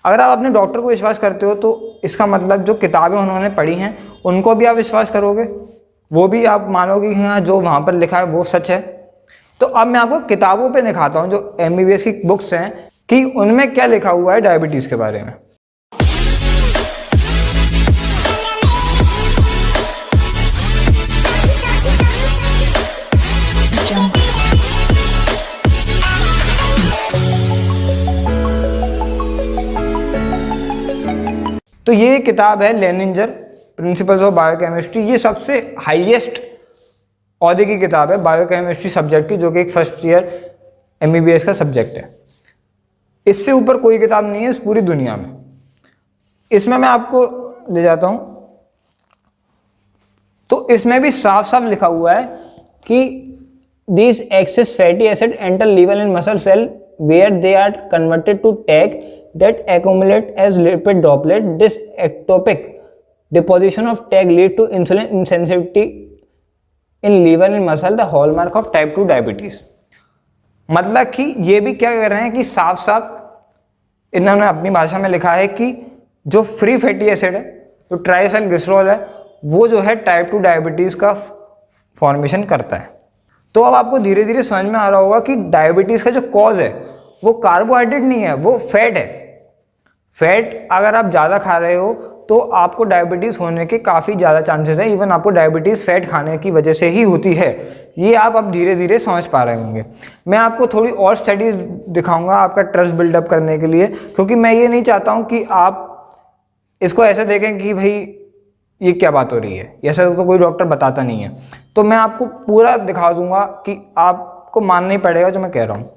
अगर आप अपने डॉक्टर को विश्वास करते हो तो इसका मतलब जो किताबें उन्होंने पढ़ी हैं उनको भी आप विश्वास करोगे, वो भी आप मानोगे कि हाँ जो वहाँ पर लिखा है वो सच है। तो अब मैं आपको किताबों पे दिखाता हूँ जो MBBS की बुक्स हैं कि उनमें क्या लिखा हुआ है डायबिटीज़ के बारे में। तो ये किताब है लेनिंजर प्रिंसिपल्स ऑफ बायोकेमिस्ट्री। ये सबसे हाईएस्ट औहदे की किताब है बायोकेमिस्ट्री सब्जेक्ट की, जो कि एक फर्स्ट ईयर MBBS का सब्जेक्ट है। इससे ऊपर कोई किताब नहीं है इस पूरी दुनिया में। इसमें मैं आपको ले जाता हूं तो इसमें भी साफ साफ लिखा हुआ है कि these excess fatty acid enter liver and muscle cell where they are converted to tag that accumulate as lipid droplet. This ectopic deposition of tag lead to insulin insensitivity in liver and muscle, the hallmark of type 2 diabetes। मतलब कि ये भी क्या कर रहे हैं कि साफ साफ इन्होंने अपनी भाषा में लिखा है कि जो फ्री फैटी एसिड है, जो ट्राइसल्ग्लिसरॉल है, वो जो है टाइप 2 डायबिटीज़ का फॉर्मेशन करता है। तो अब आपको धीरे धीरे समझ में आ रहा होगा कि डायबिटीज़ का जो कॉज है वो कार्बोहाइड्रेट नहीं है, वो फैट है। फैट अगर आप ज़्यादा खा रहे हो तो आपको डायबिटीज़ होने के काफ़ी ज़्यादा चांसेस है। इवन आपको डायबिटीज़ फैट खाने की वजह से ही होती है। ये आप अब धीरे धीरे समझ पा रहे होंगे। मैं आपको थोड़ी और स्टडीज दिखाऊंगा आपका ट्रस्ट बिल्डअप करने के लिए, क्योंकि मैं ये नहीं चाहता हूँ कि आप इसको ऐसे देखें कि भाई ये क्या बात हो रही है, ऐसा तो कोई डॉक्टर बताता नहीं है। तो मैं आपको पूरा दिखा दूंगा कि आपको मानना ही पड़ेगा जो मैं कह रहा हूँ।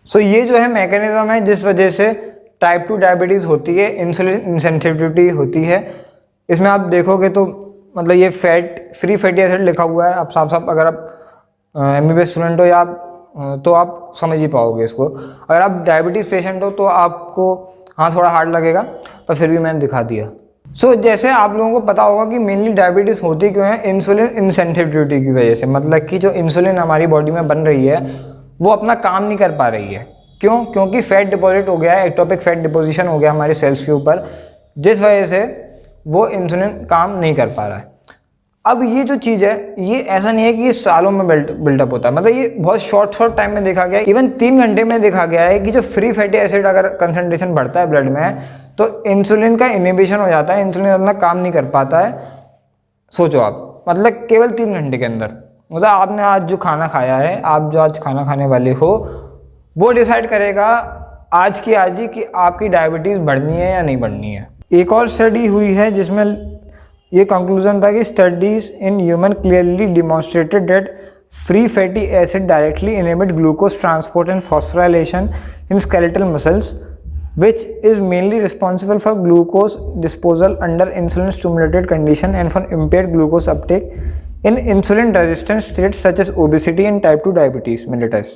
सो ये जो है मैकेनिज्म है जिस वजह से टाइप 2 डायबिटीज़ होती है, इंसुलिन इंसेंसिटिविटी होती है। इसमें आप देखोगे तो मतलब ये फैट फ्री फैटी एसिड लिखा हुआ है। आप साफ साफ अगर आप MBBS स्टूडेंट हो या तो आप समझ ही पाओगे इसको। अगर आप डायबिटीज़ पेशेंट हो तो आपको हाँ थोड़ा हार्ड लगेगा, पर फिर भी मैंने दिखा दिया। सो जैसे आप लोगों को पता होगा कि मेनली डायबिटीज़ होती क्यों है, इंसुलिन इंसेंसिटिविटी की वजह से। मतलब कि जो इंसुलिन हमारी बॉडी में बन रही है वो अपना काम नहीं कर पा रही है। क्यों? क्योंकि फैट डिपॉजिट हो गया है, एक्टोपिक फैट डिपोजिशन हो गया हमारे सेल्स के ऊपर, जिस वजह से वो इंसुलिन काम नहीं कर पा रहा है। अब ये जो चीज़ है ये ऐसा नहीं है कि ये सालों में बिल्डअप होता है, मतलब ये बहुत शॉर्ट टाइम में देखा गया है। इवन 3 घंटे में देखा गया है कि जो फ्री फैटी एसिड अगर कंसंट्रेशन बढ़ता है ब्लड में तो इंसुलिन का इनहिबिशन हो जाता है, इंसुलिन अपना काम नहीं कर पाता है। सोचो आप, मतलब केवल 3 घंटे के अंदर। मतलब आपने आज जो खाना खाया है, आप जो आज खाना खाने वाले हो, वो डिसाइड करेगा आज की आज ही कि आपकी डायबिटीज़ बढ़नी है या नहीं बढ़नी है। एक और स्टडी हुई है जिसमें ये कंक्लूजन था कि studies in human clearly demonstrated that free fatty acid directly inhibit glucose transport and phosphorylation in skeletal muscles which is mainly responsible for glucose disposal under insulin stimulated condition and for impaired glucose uptake in insulin resistant states such as obesity and type 2 diabetes mellitus.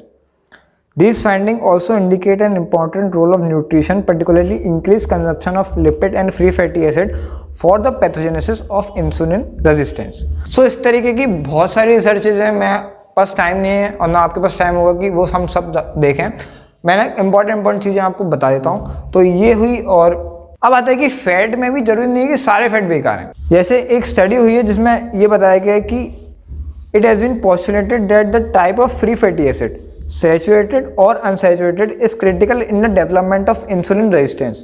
These findings also indicate an important role of nutrition, particularly increased consumption of lipid and free fatty acid for the pathogenesis of insulin resistance. So इस तरीके की बहुत सारी researches हैं, मैं पास time नहीं है और ना आपके पास टाइम होगा कि वो हम सब देखें। मैंने इंपॉर्टेंट चीज़ें आपको बता देता हूँ। तो ये हुई, और अब आता है कि फैट में भी जरूरी नहीं है कि सारे फैट बेकार हैं। जैसे एक स्टडी हुई है जिसमें ये बताया गया है कि it has been postulated that the type of free fatty acid saturated or unsaturated is critical in the development of insulin resistance,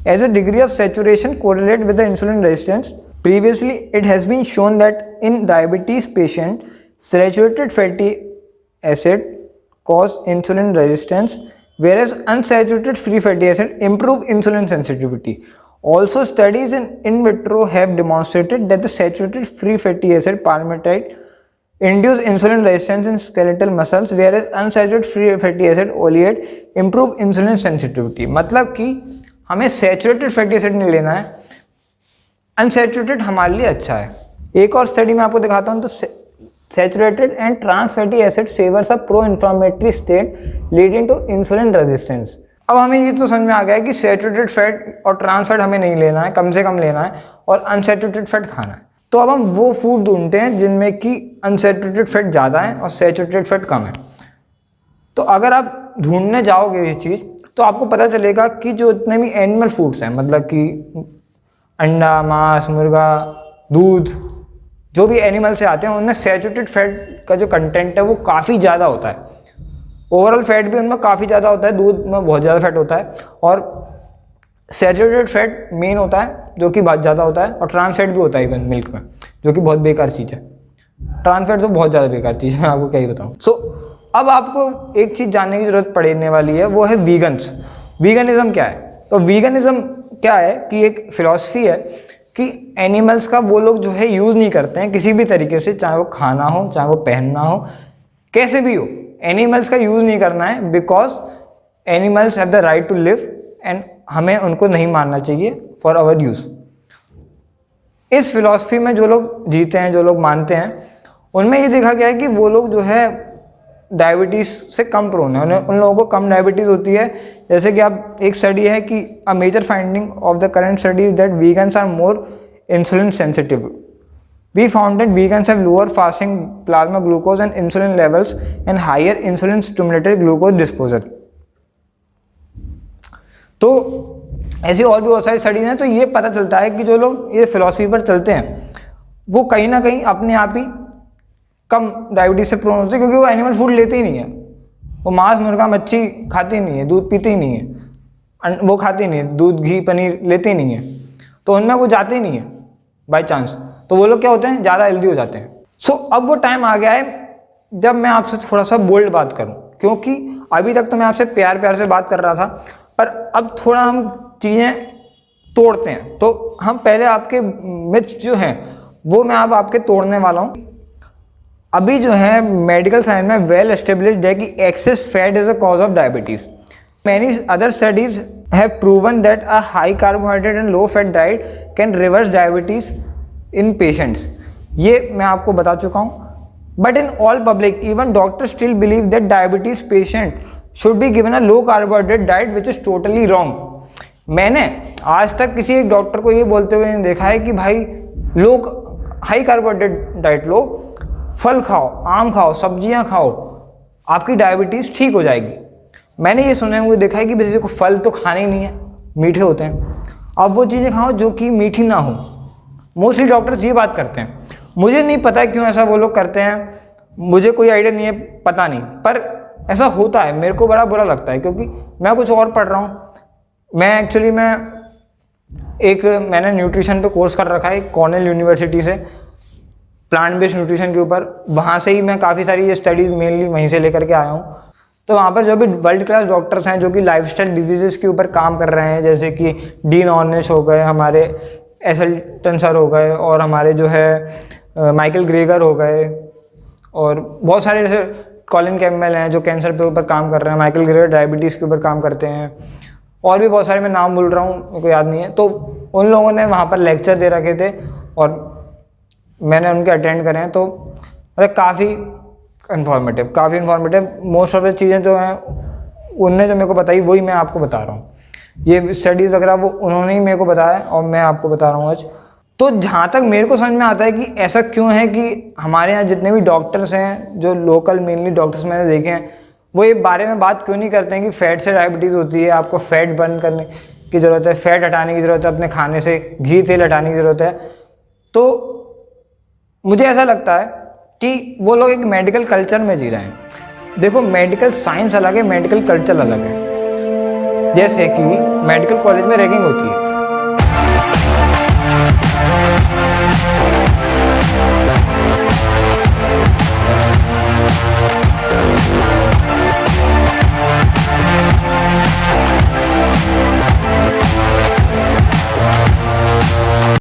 as a degree of saturation correlate with the insulin resistance. Previously it has been shown that in diabetes patient saturated fatty acid cause insulin resistance, whereas unsaturated free fatty acid improve insulin sensitivity. Also studies in vitro have demonstrated that the saturated free fatty acid palmitate induce insulin resistance in skeletal muscles, whereas unsaturated free fatty acid oleate improve insulin sensitivity. मतलब कि हमें saturated fatty acid नहीं लेना है, unsaturated हमारे लिए अच्छा है। एक और स्टडी में आपको दिखाता हूँ। तो saturated and trans fatty acid savours a pro inflammatory state leading to insulin resistance. अब हमें ये तो समझ में आ गया है कि सैचुरेटेड फैट और ट्रांस फैट हमें नहीं लेना है, कम से कम लेना है, और अनसैचुरेटेड फैट खाना है। तो अब हम वो फूड ढूंढते हैं जिनमें कि अनसैचुरेटेड फैट ज़्यादा है और सैचुरेटेड फैट कम है। तो अगर आप ढूंढने जाओगे ये चीज़ तो आपको पता चलेगा कि जो इतने भी एनिमल फूड्स हैं, मतलब कि अंडा, मांस, मुर्गा, दूध, जो भी एनिमल से आते हैं उनमें सैचुरेटेड फैट का जो कंटेंट है वो काफ़ी ज़्यादा होता है। ओवरऑल फैट भी उनमें काफ़ी ज़्यादा होता है, दूध में बहुत ज़्यादा फैट होता है, और सैचुरेटेड फैट मेन होता है जो कि बहुत ज़्यादा होता है, और ट्रांस फैट भी होता है इवन मिल्क में, जो कि बहुत बेकार चीज़ है। ट्रांस फैट तो बहुत ज़्यादा बेकार चीज़ है, मैं आपको क्या ही बताऊँ। सो अब आपको एक चीज़ जानने की ज़रूरत पड़ने वाली है, वो है वीगन्स। वीगनिज्म क्या है? तो वीगनिज्म क्या है कि एक फिलॉसफी है कि एनिमल्स का वो लोग जो है यूज़ नहीं करते हैं किसी भी तरीके से, चाहे वो खाना हो, चाहे वो पहनना हो, कैसे भी हो, एनिमल्स का यूज़ नहीं करना है, because animals have the right to live and हमें उनको नहीं मारना चाहिए फॉर आवर यूज़। इस फिलॉसफी में जो लोग जीते हैं, जो लोग मानते हैं, उनमें ये देखा गया है कि वो लोग जो है डायबिटीज़ से कम प्रोन है, उन लोगों को कम डायबिटीज़ होती है। जैसे कि आप एक स्टडी है कि a major finding of the current study is that vegans are more insulin sensitive. We found that vegans have lower fasting plasma glucose and insulin levels and higher insulin stimulated glucose disposal. तो ऐसी और भी बहुत सारी studies हैं। तो ये पता चलता है कि जो लोग ये फिलॉसफी पर चलते हैं वो कहीं ना कहीं अपने आप ही कम डायबिटीज से प्रोन होते हैं, क्योंकि वो एनिमल फूड लेते ही नहीं है। वो मांस, मुर्गा, मच्छी खाते ही नहीं है, दूध पीते ही नहीं है, वो खाते ही नहीं है, दूध, घी, पनीर लेते ही नहीं है, तो उनमें वो जाते ही नहीं है बाई चांस। तो वो लोग क्या होते हैं, ज़्यादा हेल्दी हो जाते हैं। सो अब वो टाइम आ गया है जब मैं आपसे थोड़ा सा बोल्ड बात करूँ, क्योंकि अभी तक तो मैं आपसे प्यार प्यार से बात कर रहा था, पर अब थोड़ा हम चीज़ें तोड़ते हैं। तो हम पहले आपके मिथ्स जो हैं वो मैं अब आपके तोड़ने वाला हूँ। अभी जो है मेडिकल साइंस में वेल एस्टेब्लिश्ड है कि access fat is a cause of diabetes. Many other studies have proven that a high carbohydrate and low fat diet can reverse diabetes in patients. ये मैं आपको बता चुका हूँ। But in all public even doctor still believe that diabetes patient should be given a low carbohydrate diet which is totally wrong. मैंने आज तक किसी एक डॉक्टर को ये बोलते हुए नहीं देखा है कि भाई लोग हाई कार्बोहाइड्रेट डाइट लो, फल खाओ, आम खाओ, सब्जियां खाओ, आपकी डायबिटीज़ ठीक हो जाएगी। मैंने ये सुने हुए देखा है कि किसी को फल तो खाने ही नहीं है, मीठे होते हैं, अब वो चीज़ें खाओ जो कि मीठी ना हो। मोस्टली डॉक्टर्स ये बात करते हैं। मुझे नहीं पता है क्यों ऐसा वो लोग करते हैं, मुझे कोई आइडिया नहीं है, पता नहीं, पर ऐसा होता है। मेरे को बड़ा बुरा लगता है क्योंकि मैं कुछ और पढ़ रहा हूँ। मैंने न्यूट्रिशन पे कोर्स कर रखा है कॉर्नेल यूनिवर्सिटी से, प्लांट बेस्ड न्यूट्रिशन के ऊपर। वहाँ से ही मैं काफ़ी सारी ये स्टडीज़ मेनली वहीं से लेकर के आया हूँ। तो वहाँ पर जो भी वर्ल्ड क्लास डॉक्टर्स हैं जो कि लाइफस्टाइल डिजीज़ेस के ऊपर काम कर रहे हैं, जैसे कि डीन ऑर्निश हो गए, हमारे एसल्टन सर हो गए, और हमारे जो है माइकल ग्रेगर हो गए, और बहुत सारे जैसे कॉलिन कैम्पबेल हैं जो कैंसर पे ऊपर काम कर रहे हैं, माइकल ग्रेगर डायबिटीज़ के ऊपर काम करते हैं, और भी बहुत सारे, मैं नाम भूल रहा हूँ, मेरे को याद नहीं है। तो उन लोगों ने वहाँ पर लेक्चर दे रखे थे और मैंने उनके अटेंड करे हैं। तो मतलब काफ़ी इन्फॉर्मेटिव मोस्ट ऑफ द चीज़ें जो हैं उनने जो मेरे को बताई वही मैं आपको बता रहा हूँ। ये स्टडीज़ वगैरह वो उन्होंने ही मेरे को बताया और मैं आपको बता रहा हूँ आज। तो जहाँ तक मेरे को समझ में आता है कि ऐसा क्यों है कि हमारे यहाँ जितने भी डॉक्टर्स हैं, जो लोकल मेनली डॉक्टर्स मैंने देखे हैं, वो ये बारे में बात क्यों नहीं करते हैं कि फ़ैट से डायबिटीज़ होती है, आपको फ़ैट बर्न करने की ज़रूरत है, फ़ैट हटाने की ज़रूरत है, अपने खाने से घी तेल हटाने की ज़रूरत है। तो मुझे ऐसा लगता है कि वो लोग एक मेडिकल कल्चर में जी रहे हैं। देखो, मेडिकल साइंस अलग है, मेडिकल कल्चर अलग है। जैसे कि मेडिकल कॉलेज में रैगिंग होती है,